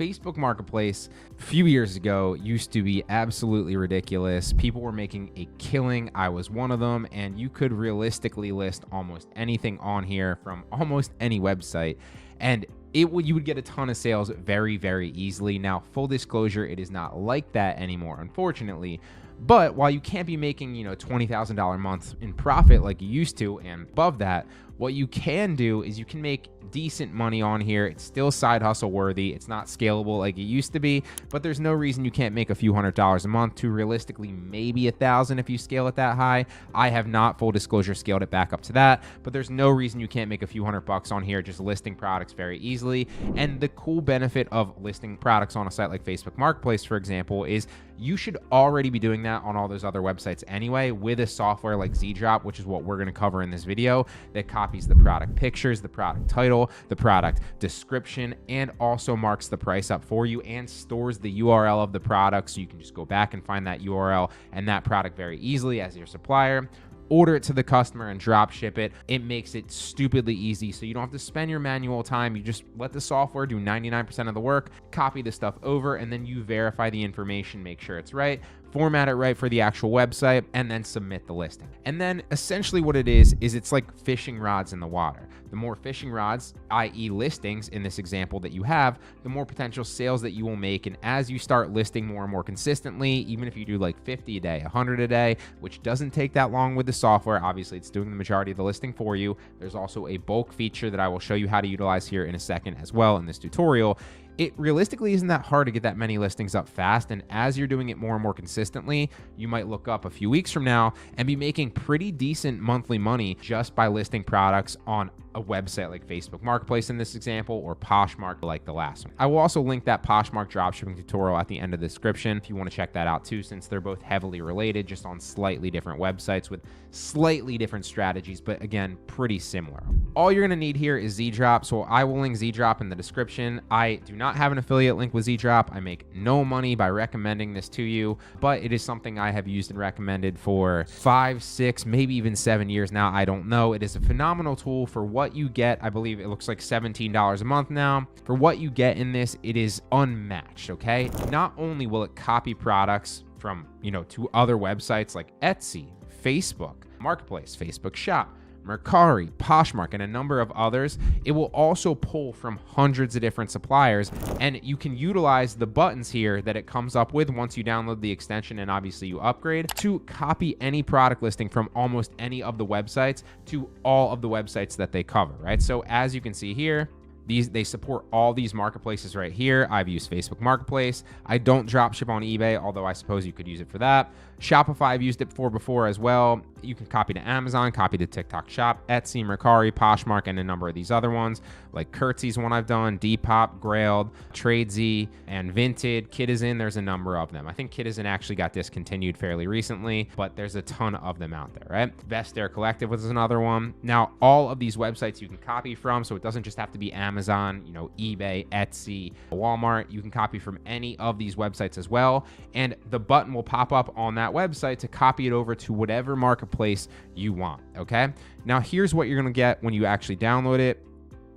Facebook Marketplace a few years ago used to be absolutely ridiculous. People were making a killing. I was one of them, and you could realistically list almost anything on here from almost any website, and you would get a ton of sales very, very easily. Now, full disclosure, it is not like that anymore, unfortunately. But while you can't be making, $20,000 a month in profit like you used to and above that, what you can do is you can make decent money on here. It's still side hustle worthy. It's not scalable like it used to be, but there's no reason you can't make a few $100s a month to realistically maybe $1,000 if you scale it that high. I have not, full disclosure, scaled it back up to that, but there's no reason you can't make a few $100 on here just listing products very easily. And the cool benefit of listing products on a site like Facebook Marketplace, for example, is you should already be doing that on all those other websites anyway with a software like Zeedrop, which is what we're going to cover in this video, that copies the product pictures, the product title, the product description, and also marks the price up for you and stores the URL of the product, so you can just go back and find that URL and that product very easily as your supplier. Order it to the customer and drop ship it. It makes it stupidly easy, so you don't have to spend your manual time. You just let the software do 99% of the work, copy the stuff over, and then you verify the information, make sure it's right, format it right for the actual website, and then submit the listing. And then essentially what it is it's like fishing rods in the water. The more fishing rods, i.e. listings in this example that you have, the more potential sales that you will make. And as you start listing more and more consistently, even if you do like 50 a day, 100 a day, which doesn't take that long with the software, obviously it's doing the majority of the listing for you. There's also a bulk feature that I will show you how to utilize here in a second as well in this tutorial. It realistically isn't that hard to get that many listings up fast, and as you're doing it more and more consistently, you might look up a few weeks from now and be making pretty decent monthly money just by listing products on a website like Facebook Marketplace in this example, or Poshmark like the last one. I will also link that Poshmark dropshipping tutorial at the end of the description if you want to check that out too, since they're both heavily related, just on slightly different websites with slightly different strategies, but again, pretty similar. All you're going to need here is Zeedrop, so I will link Zeedrop in the description. I do not have an affiliate link with Zeedrop. I make no money by recommending this to you, but it is something I have used and recommended for 5, 6, maybe even 7 years now. I don't know. It is a phenomenal tool for what you get. I believe it looks like $17 a month now. For what you get in this, it is unmatched, okay? Not only will it copy products from, to other websites like Etsy, Facebook Marketplace, Facebook Shop, Mercari, Poshmark, and a number of others, it will also pull from hundreds of different suppliers, and you can utilize the buttons here that it comes up with once you download the extension and obviously you upgrade to copy any product listing from almost any of the websites to all of the websites that they cover, right? So as you can see here, they support all these marketplaces right here. I've used Facebook Marketplace. I don't drop ship on eBay, although I suppose you could use it for that. Shopify, I've used it for before as well. You can copy to Amazon, copy to TikTok Shop, Etsy, Mercari, Poshmark, and a number of these other ones, like Curtsy's one I've done, Depop, Grailed, Tradesy, and Vinted. Kitizen, there's a number of them. I think Kitizen actually got discontinued fairly recently, but there's a ton of them out there, right? Best Air Collective was another one. Now, all of these websites you can copy from, so it doesn't just have to be Amazon, eBay, Etsy, Walmart. You can copy from any of these websites as well, and the button will pop up on that website to copy it over to whatever marketplace you want, okay? Now, here's what you're gonna get when you actually download it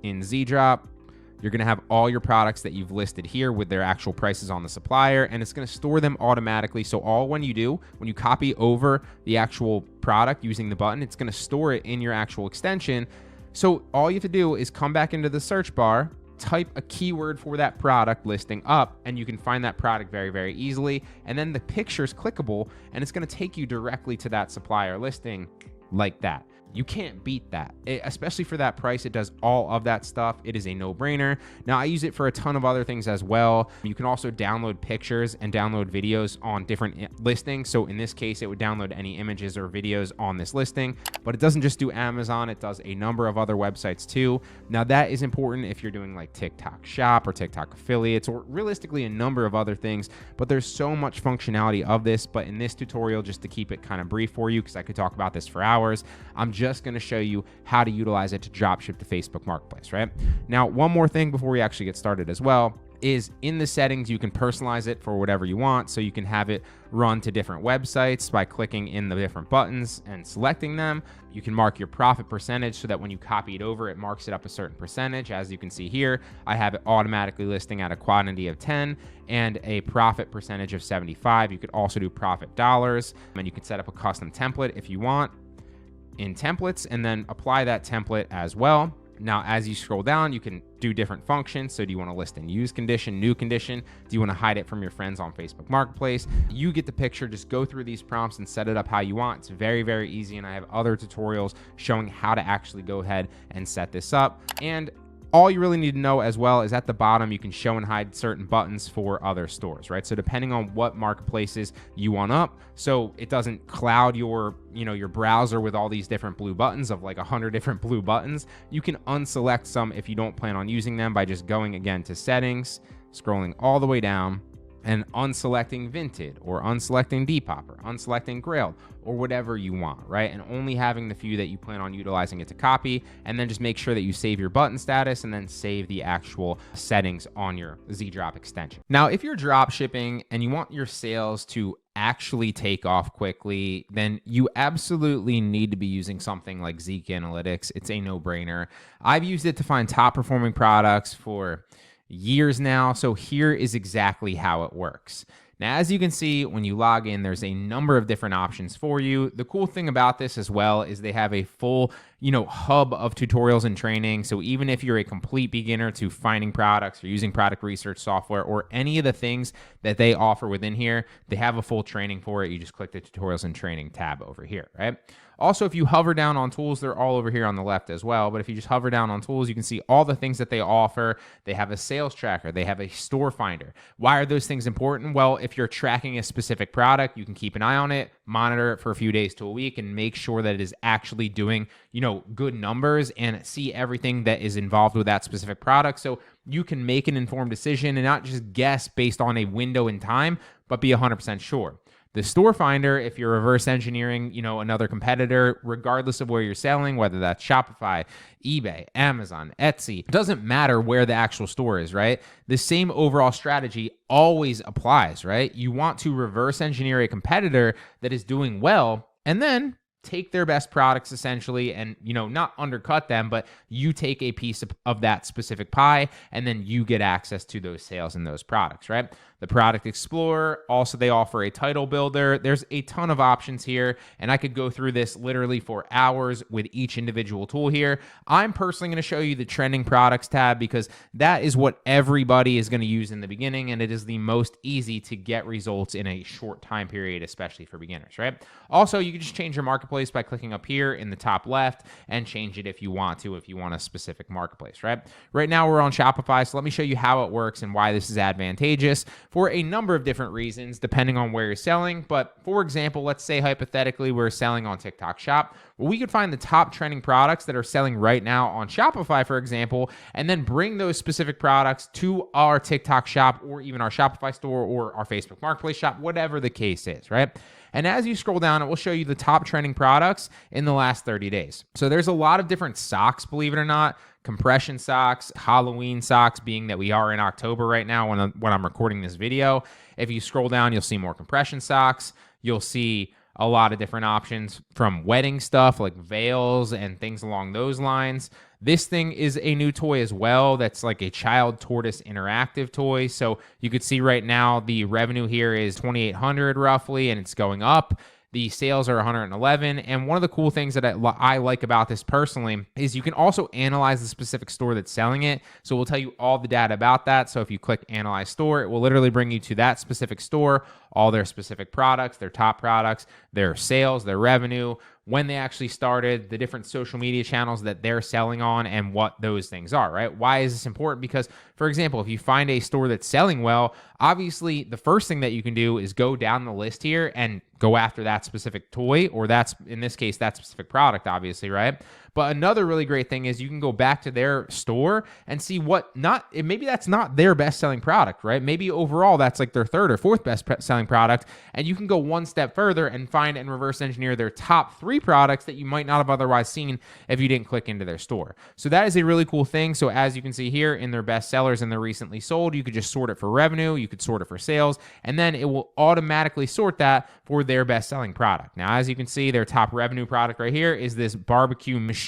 in Zeedrop. You're gonna have all your products that you've listed here with their actual prices on the supplier, and it's gonna store them automatically. So when you copy over the actual product using the button, it's gonna store it in your actual extension. So all you have to do is come back into the search bar, type a keyword for that product listing up, and you can find that product very, very easily. And then the picture's clickable, and it's going to take you directly to that supplier listing like that. You can't beat that, especially for that price. It does all of that stuff. It is a no-brainer. Now, I use it for a ton of other things as well. You can also download pictures and download videos on different listings. So in this case, it would download any images or videos on this listing, but it doesn't just do Amazon. It does a number of other websites too. Now, that is important if you're doing like TikTok Shop or TikTok affiliates, or realistically a number of other things, but there's so much functionality of this. But in this tutorial, just to keep it kind of brief for you, because I could talk about this for hours, I'm just going to show you how to utilize it to dropship to Facebook Marketplace, right? Now, one more thing before we actually get started as well. is in the settings, you can personalize it for whatever you want. So you can have it run to different websites by clicking in the different buttons and selecting them. You can mark your profit percentage so that when you copy it over, it marks it up a certain percentage. As you can see here, I have it automatically listing at a quantity of 10 and a profit percentage of 75. You could also do profit dollars, and you can set up a custom template if you want in templates and then apply that template as well. Now, as you scroll down, you can do different functions. So do you want to list in used condition, new condition? Do you want to hide it from your friends on Facebook Marketplace? You get the picture. Just go through these prompts and set it up how you want. It's very, very easy. And I have other tutorials showing how to actually go ahead and set this up. And all you really need to know as well is at the bottom, you can show and hide certain buttons for other stores, right? So depending on what marketplaces you want up, so it doesn't cloud your, your browser with all these different blue buttons of like 100 different blue buttons, you can unselect some if you don't plan on using them by just going again to settings, scrolling all the way down, and unselecting Vinted or unselecting Depop or unselecting Grailed or whatever you want, right? And only having the few that you plan on utilizing it to copy, and then just make sure that you save your button status and then save the actual settings on your Zeedrop extension. Now, if you're drop shipping and you want your sales to actually take off quickly, then you absolutely need to be using something like Zeek Analytics. It's a no-brainer. I've used it to find top performing products for years now. So here is exactly how it works. Now, as you can see, when you log in, there's a number of different options for you. The cool thing about this as well is they have a full, hub of tutorials and training. So even if you're a complete beginner to finding products or using product research software or any of the things that they offer within here, they have a full training for it. You just click the tutorials and training tab over here, right? Also, if you hover down on tools, they're all over here on the left as well. But if you just hover down on tools, you can see all the things that they offer. They have a sales tracker. They have a store finder. Why are those things important? Well, if you're tracking a specific product, you can keep an eye on it, monitor it for a few days to a week, and make sure that it is actually doing, good numbers and see everything that is involved with that specific product. So you can make an informed decision and not just guess based on a window in time, but be 100% sure. The store finder, if you're reverse engineering, another competitor, regardless of where you're selling, whether that's Shopify, eBay, Amazon, Etsy, it doesn't matter where the actual store is, right? The same overall strategy always applies, right? You want to reverse engineer a competitor that is doing well and then take their best products essentially and, not undercut them, but you take a piece of that specific pie and then you get access to those sales and those products, right? The Product Explorer, also they offer a title builder. There's a ton of options here, and I could go through this literally for hours with each individual tool here. I'm personally going to show you the Trending Products tab because that is what everybody is going to use in the beginning, and it is the most easy to get results in a short time period, especially for beginners, right? Also, you can just change your marketplace by clicking up here in the top left and change it if you want a specific marketplace, right? Right now we're on Shopify, so let me show you how it works and why this is advantageous for a number of different reasons, depending on where you're selling. But for example, let's say hypothetically we're selling on TikTok Shop. Well, we could find the top trending products that are selling right now on Shopify, for example, and then bring those specific products to our TikTok Shop or even our Shopify store or our Facebook Marketplace shop, whatever the case is, right? And as you scroll down, it will show you the top trending products in the last 30 days. So there's a lot of different socks, believe it or not. Compression socks, Halloween socks, being that we are in October right now when I'm recording this video. If you scroll down, you'll see more compression socks. You'll see a lot of different options from wedding stuff like veils and things along those lines. This thing is a new toy as well. That's like a child tortoise interactive toy. So you could see right now the revenue here is $2,800 roughly, and it's going up. The sales are 111. And one of the cool things that I like about this personally is you can also analyze the specific store that's selling it. So we'll tell you all the data about that. So if you click Analyze Store, it will literally bring you to that specific store, all their specific products, their top products, their sales, their revenue, when they actually started, the different social media channels that they're selling on, and what those things are, right? Why is this important? Because, for example, if you find a store that's selling well, obviously the first thing that you can do is go down the list here and go after that specific toy, or that's, in this case, that specific product, obviously, right? But another really great thing is you can go back to their store and see maybe that's not their best selling product, right? Maybe overall that's like their third or fourth best selling product. And you can go one step further and find and reverse engineer their top 3 products that you might not have otherwise seen if you didn't click into their store. So that is a really cool thing. So as you can see here in their best sellers and their recently sold, you could just sort it for revenue, you could sort it for sales, and then it will automatically sort that for their best selling product. Now, as you can see, their top revenue product right here is this barbecue machine.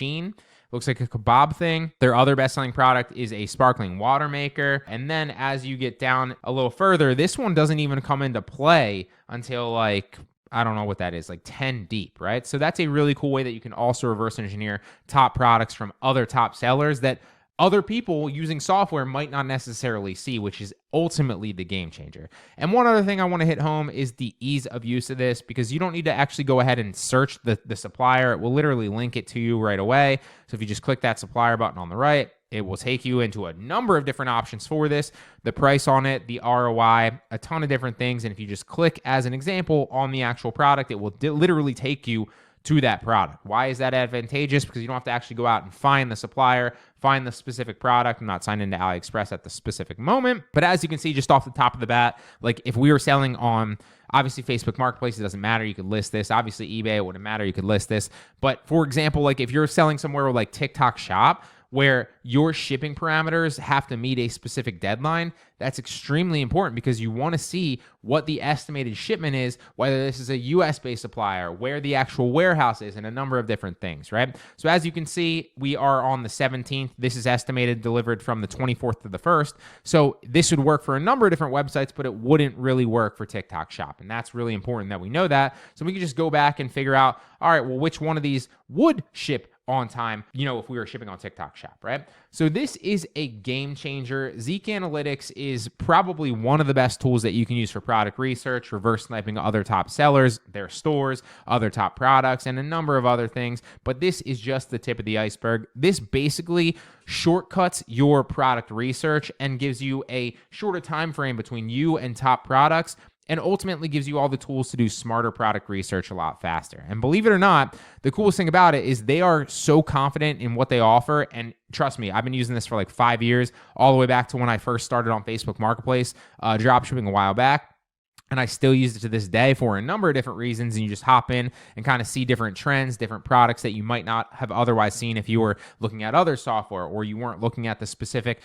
Looks like a kebab thing. Their other best-selling product is a sparkling water maker. And then as you get down a little further, this one doesn't even come into play until like, I don't know what that is, like 10 deep, right? So that's a really cool way that you can also reverse engineer top products from other top sellers that other people using software might not necessarily see, which is ultimately the game changer. And one other thing I want to hit home is the ease of use of this, because you don't need to actually go ahead and search the supplier. It will literally link it to you right away. So if you just click that supplier button on the right, it will take you into a number of different options for this, the price on it, the ROI, a ton of different things. And if you just click as an example on the actual product, it will literally take you to that product. Why is that advantageous? Because you don't have to actually go out and find the supplier, find the specific product. I'm not signed into AliExpress at the specific moment, but as you can see just off the top of the bat, like if we were selling on obviously Facebook Marketplace, it doesn't matter, you could list this. Obviously eBay, it wouldn't matter, you could list this. But for example, like if you're selling somewhere like TikTok Shop, where your shipping parameters have to meet a specific deadline, that's extremely important because you want to see what the estimated shipment is, whether this is a US-based supplier, where the actual warehouse is, and a number of different things, right? So as you can see, we are on the 17th. This is estimated delivered from the 24th to the 1st. So this would work for a number of different websites, but it wouldn't really work for TikTok Shop. And that's really important that we know that. So we can just go back and figure out, all right, well, which one of these would ship on time, if we were shipping on TikTok Shop, right? So this is a game changer. Zeek Analytics is probably one of the best tools that you can use for product research, reverse sniping other top sellers, their stores, other top products, and a number of other things. But this is just the tip of the iceberg. This basically shortcuts your product research and gives you a shorter time frame between you and top products, and ultimately gives you all the tools to do smarter product research a lot faster. And believe it or not, the coolest thing about it is they are so confident in what they offer. And trust me, I've been using this for like 5 years, all the way back to when I first started on Facebook Marketplace, dropshipping a while back. And I still use it to this day for a number of different reasons. And you just hop in and kind of see different trends, different products that you might not have otherwise seen if you were looking at other software, or you weren't looking at the specific,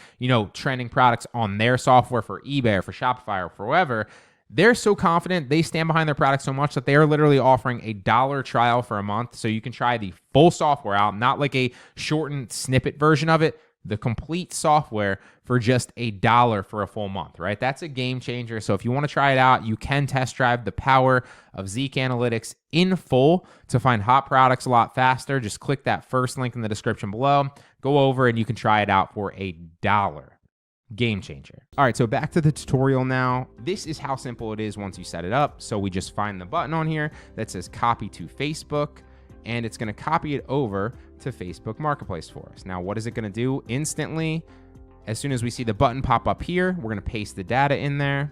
trending products on their software for eBay or for Shopify or for whoever. They're so confident, they stand behind their product so much that they are literally offering a $1 trial for a month. So you can try the full software out, not like a shortened snippet version of it, the complete software for just $1 for a full month, right? That's a game changer. So if you want to try it out, you can test drive the power of Zeek Analytics in full to find hot products a lot faster. Just click that first link in the description below, go over and you can try it out for $1. Game changer. All right, so back to the tutorial now. This is how simple it is once you set it up. So we just find the button on here that says copy to Facebook, and it's going to copy it over to Facebook Marketplace for us. Now, what is it going to do instantly? As soon as we see the button pop up here, we're going to paste the data in there.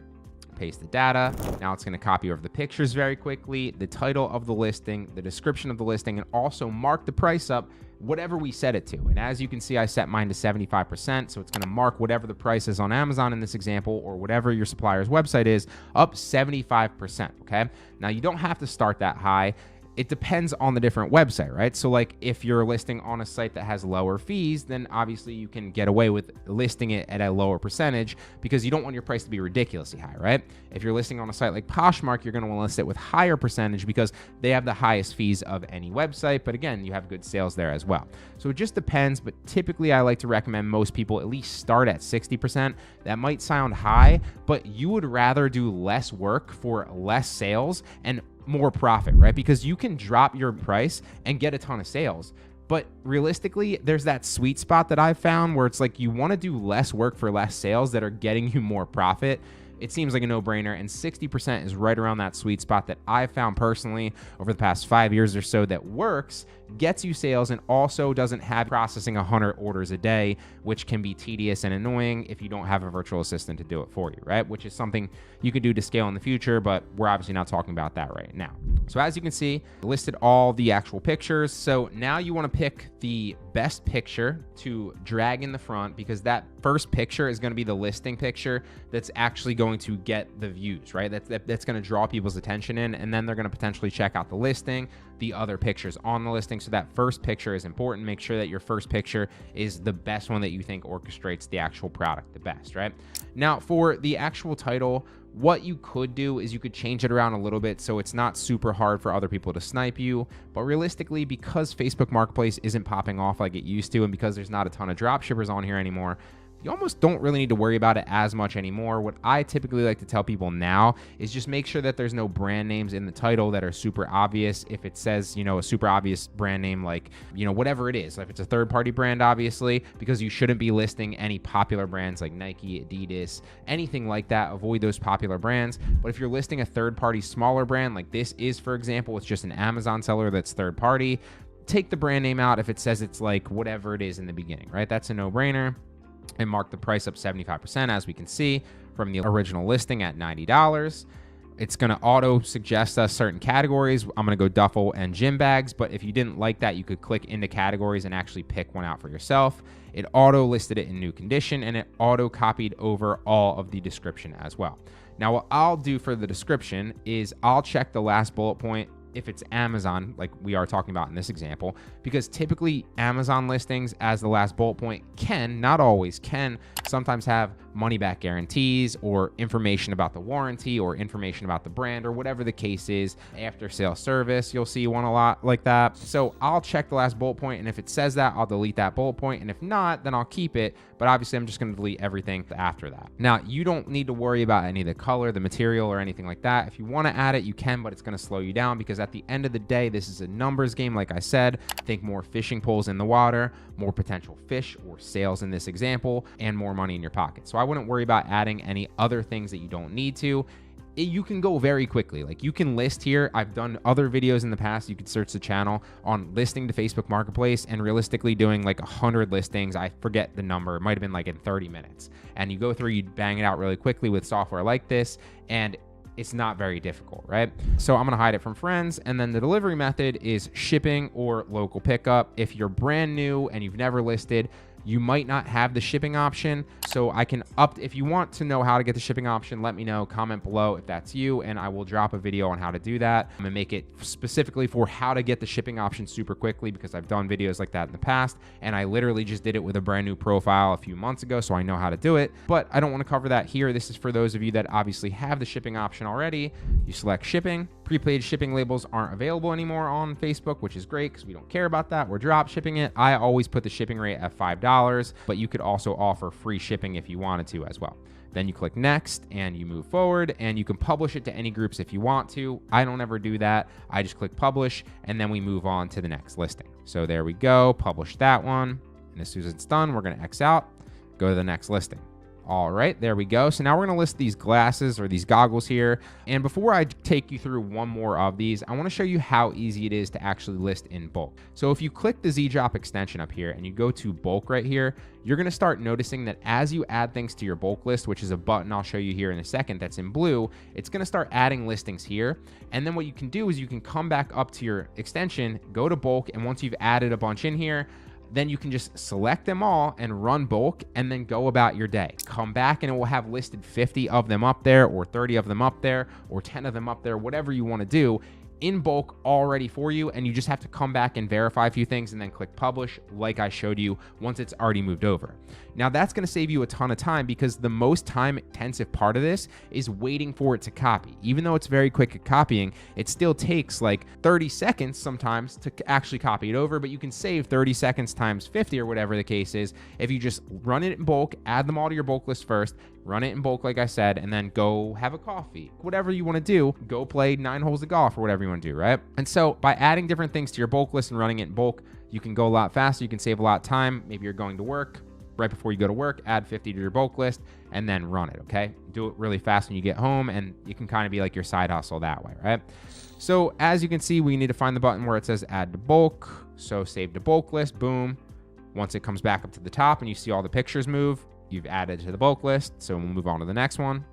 Paste the data. Now it's going to copy over the pictures very quickly, the title of the listing, the description of the listing, and also mark the price up whatever we set it to. And as you can see, I set mine to 75%. So it's going to mark whatever the price is on Amazon in this example, or whatever your supplier's website is, up 75%. Okay. Now you don't have to start that high. It depends on the different website, right? So like if you're listing on a site that has lower fees, then obviously you can get away with listing it at a lower percentage because you don't want your price to be ridiculously high, right? If you're listing on a site like Poshmark, you're going to want to list it with higher percentage because they have the highest fees of any website. But again, you have good sales there as well. So it just depends, but typically I like to recommend most people at least start at 60%. That might sound high, but you would rather do less work for less sales and more profit, right? Because you can drop your price and get a ton of sales. But realistically, there's that sweet spot that I've found where it's like you want to do less work for less sales that are getting you more profit. it seems like a no-brainer, and 60% is right around that sweet spot that I've found personally over the past 5 years or so that works, gets you sales, and also doesn't have processing 100 orders a day, which can be tedious and annoying if you don't have a virtual assistant to do it for you, right? Which is something you could do to scale in the future, but we're obviously not talking about that right now. So as you can see, I listed all the actual pictures. So now you want to pick the best picture to drag in the front, because that first picture is going to be the listing picture that's actually going to get the views, right? That's going to draw people's attention in, and then they're going to potentially check out the listing, the other pictures on the listing. So that first picture is important. Make sure that your first picture is the best one that you think orchestrates the actual product the best, right? Now for the actual title, what you could do is you could change it around a little bit so it's not super hard for other people to snipe you. But realistically, because Facebook Marketplace isn't popping off like it used to, and because there's not a ton of dropshippers on here anymore, you almost don't really need to worry about it as much anymore. What I typically like to tell people now is just make sure that there's no brand names in the title that are super obvious. If it says, you know, a super obvious brand name, like, you know, whatever it is, like if it's a third-party brand, obviously, because you shouldn't be listing any popular brands like Nike, Adidas, anything like that. Avoid those popular brands. But if you're listing a third-party smaller brand, like this is, for example, it's just an Amazon seller that's third-party, take the brand name out if it says it's like whatever it is in the beginning, right? That's a no-brainer. And mark the price up 75%, as we can see from the original listing at $90. It's going to auto suggest us certain categories. I'm going to go duffel and gym bags, but if you didn't like that, you could click into categories and actually pick one out for yourself. It auto listed it in new condition, and it auto copied over all of the description as well. Now, what I'll do for the description is I'll check the last bullet point if it's Amazon, like we are talking about in this example, because typically Amazon listings as the last bullet point can, not always can, sometimes have money back guarantees or information about the warranty or information about the brand or whatever the case is. After sale service, you'll see one a lot like that. So I'll check the last bullet point, and if it says that, I'll delete that bullet point, and if not, then I'll keep it. But obviously I'm just going to delete everything after that. Now, you don't need to worry about any of the color, the material, or anything like that. If you want to add it, you can, but it's going to slow you down, because at the end of the day, this is a numbers game. Like I said, think more fishing poles in the water, more potential fish or sales in this example, and more money in your pocket. So I wouldn't worry about adding any other things that you don't need to. You can go very quickly. Like you can list here. I've done other videos in the past. You could search the channel on listing to Facebook Marketplace and realistically doing like 100 listings. I forget the number. It might have been like in 30 minutes. And you go through, you bang it out really quickly with software like this, and it's not very difficult, right? So I'm going to hide it from friends. And then the delivery method is shipping or local pickup. If you're brand new and you've never listed, you might not have the shipping option. So I can if you want to know how to get the shipping option, let me know, comment below if that's you, and I will drop a video on how to do that. I'm gonna make it specifically for how to get the shipping option super quickly, because I've done videos like that in the past, and I literally just did it with a brand new profile a few months ago, so I know how to do it. But I don't want to cover that here. This is for those of you that obviously have the shipping option already. You select shipping. Prepaid shipping labels aren't available anymore on Facebook, which is great because we don't care about that. We're drop shipping it. I always put the shipping rate at $5, but you could also offer free shipping if you wanted to as well. Then you click next and you move forward, and you can publish it to any groups if you want to. I don't ever do that. I just click publish, and then we move on to the next listing. So there we go, publish that one. And as soon as it's done, we're gonna X out, go to the next listing. All right, there we go. So now we're going to list these glasses or these goggles here. And before I take you through one more of these, I want to show you how easy it is to actually list in bulk. So if you click the Zeedrop extension up here and you go to bulk right here, you're going to start noticing that as you add things to your bulk list, which is a button I'll show you here in a second that's in blue, it's going to start adding listings here. And then what you can do is you can come back up to your extension, go to bulk, and once you've added a bunch in here, then you can just select them all and run bulk and then go about your day. Come back and it will have listed 50 of them up there, or 30 of them up there, or 10 of them up there, whatever you want to do in bulk already for you. And you just have to come back and verify a few things and then click publish like I showed you once it's already moved over. Now that's going to save you a ton of time, because the most time intensive part of this is waiting for it to copy. Even though it's very quick at copying, it still takes like 30 seconds sometimes to actually copy it over, but you can save 30 seconds times 50 or whatever the case is if you just run it in bulk, add them all to your bulk list first, run it in bulk like I said, and then go have a coffee. Whatever you want to do, go play 9 holes of golf or whatever you want to do, right? And so by adding different things to your bulk list and running it in bulk, you can go a lot faster, you can save a lot of time. Maybe you're going to work, right before you go to work, add 50 to your bulk list, and then run it, okay? Do it really fast when you get home, and you can kind of be like your side hustle that way, right? So as you can see, we need to find the button where it says add to bulk. So save to bulk list, boom. Once it comes back up to the top and you see all the pictures move, you've added to the bulk list. So we'll move on to the next one,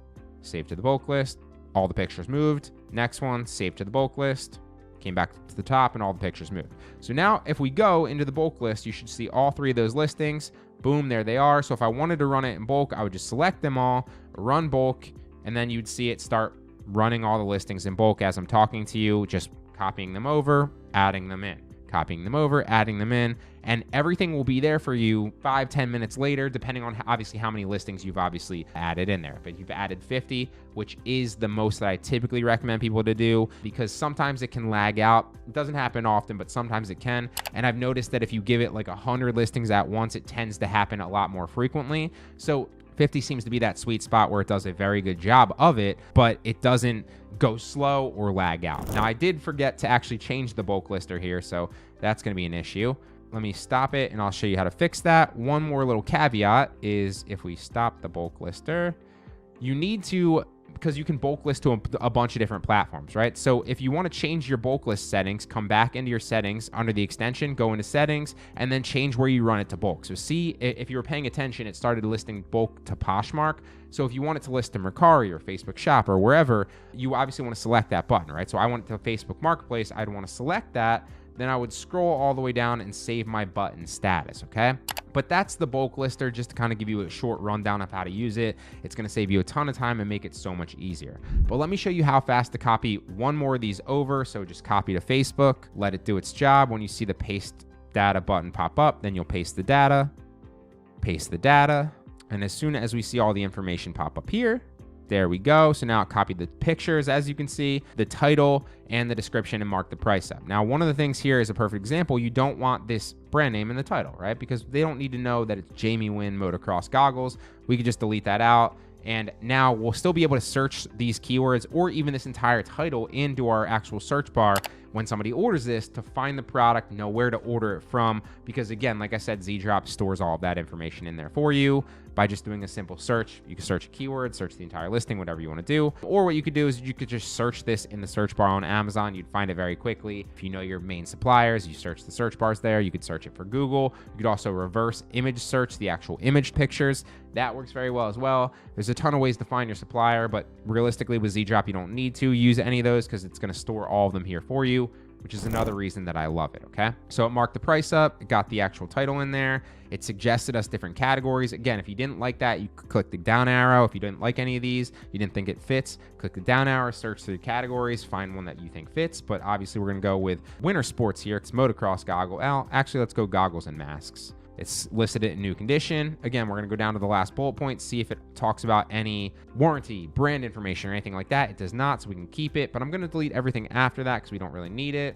save to the bulk list, all the pictures moved. Next one, save to the bulk list, came back to the top and all the pictures moved. So now if we go into the bulk list, you should see all three of those listings. Boom, there they are. So if I wanted to run it in bulk, I would just select them all, run bulk, and then you'd see it start running all the listings in bulk as I'm talking to you, just copying them over, adding them in, copying them over, adding them in, and everything will be there for you 5-10 minutes later, depending on obviously how many listings you've obviously added in there. But you've added 50, which is the most that I typically recommend people to do, because sometimes it can lag out. It doesn't happen often, but sometimes it can. And I've noticed that if you give it like 100 listings at once, it tends to happen a lot more frequently. So 50 seems to be that sweet spot where it does a very good job of it, but it doesn't go slow or lag out. Now, I did forget to actually change the bulk lister here, so that's going to be an issue. Let me stop it and I'll show you how to fix that. One more little caveat is if we stop the bulk lister, you need to, because you can bulk list to a bunch of different platforms, right? So if you want to change your bulk list settings, come back into your settings under the extension, go into settings, and then change where you run it to bulk. So see, if you were paying attention, it started listing bulk to Poshmark. So if you want it to list to Mercari or Facebook Shop or wherever, you obviously want to select that button, right? So I want it to Facebook Marketplace. I'd want to select that. Then I would scroll all the way down and save my button status, okay? But that's the bulk lister, just to kind of give you a short rundown of how to use it. It's going to save you a ton of time and make it so much easier. But let me show you how fast to copy one more of these over. So just copy to Facebook, let it do its job. When you see the paste data button pop up, then you'll paste the data, and as soon as we see all the information pop up here, there we go. So now copy the pictures, as you can see, the title and the description, and mark the price up. Now, one of the things here is a perfect example. You don't want this brand name in the title, right? Because they don't need to know that it's Jamie Wynn Motocross Goggles. We could just delete that out. And now we'll still be able to search these keywords or even this entire title into our actual search bar when somebody orders this to find the product, know where to order it from. Because again, like I said, Zeedrop stores all of that information in there for you by just doing a simple search. You can search a keyword, search the entire listing, whatever you want to do. Or what you could do is you could just search this in the search bar on Amazon. You'd find it very quickly. If you know your main suppliers, you search the search bars there. You could search it for Google. You could also reverse image search the actual image pictures. That works very well as well. There's a ton of ways to find your supplier, but realistically with Zeedrop, you don't need to use any of those because it's going to store all of them here for you, which is another reason that I love it, okay? So it marked the price up, it got the actual title in there, it suggested us different categories. Again, if you didn't like that, you could click the down arrow. If you didn't like any of these, you didn't think it fits, click the down arrow, search through categories, find one that you think fits. But obviously we're gonna go with winter sports here. It's motocross goggle. Actually, let's go goggles and masks. It's listed it in new condition. Again, we're going to go down to the last bullet point, see if it talks about any warranty, brand information, or anything like that. It does not, so we can keep it, but I'm going to delete everything after that because we don't really need it.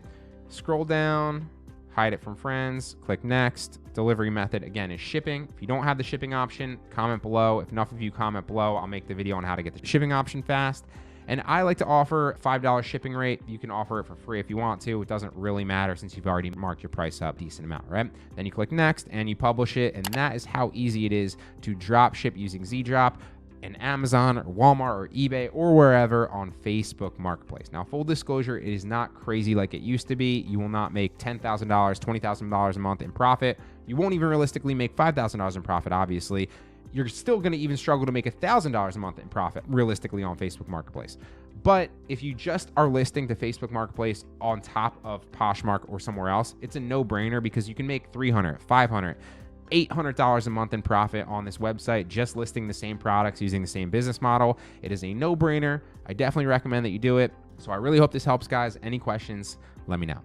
Scroll down, hide it from friends, click next. Delivery method, again, is shipping. If you don't have the shipping option, comment below. If enough of you comment below, I'll make the video on how to get the shipping option fast. And I like to offer $5 shipping rate. You can offer it for free if you want to. It doesn't really matter since you've already marked your price up a decent amount, right? Then you click next and you publish it. And that is how easy it is to drop ship using Zeedrop in Amazon or Walmart or eBay or wherever on Facebook Marketplace. Now, full disclosure, it is not crazy like it used to be. You will not make $10,000, $20,000 a month in profit. You won't even realistically make $5,000 in profit, obviously. You're still going to even struggle to make $1,000 a month in profit realistically on Facebook Marketplace. But if you just are listing to Facebook Marketplace on top of Poshmark or somewhere else, it's a no-brainer because you can make $300, $500, $800 a month in profit on this website just listing the same products using the same business model. It is a no-brainer. I definitely recommend that you do it. So I really hope this helps, guys. Any questions, let me know.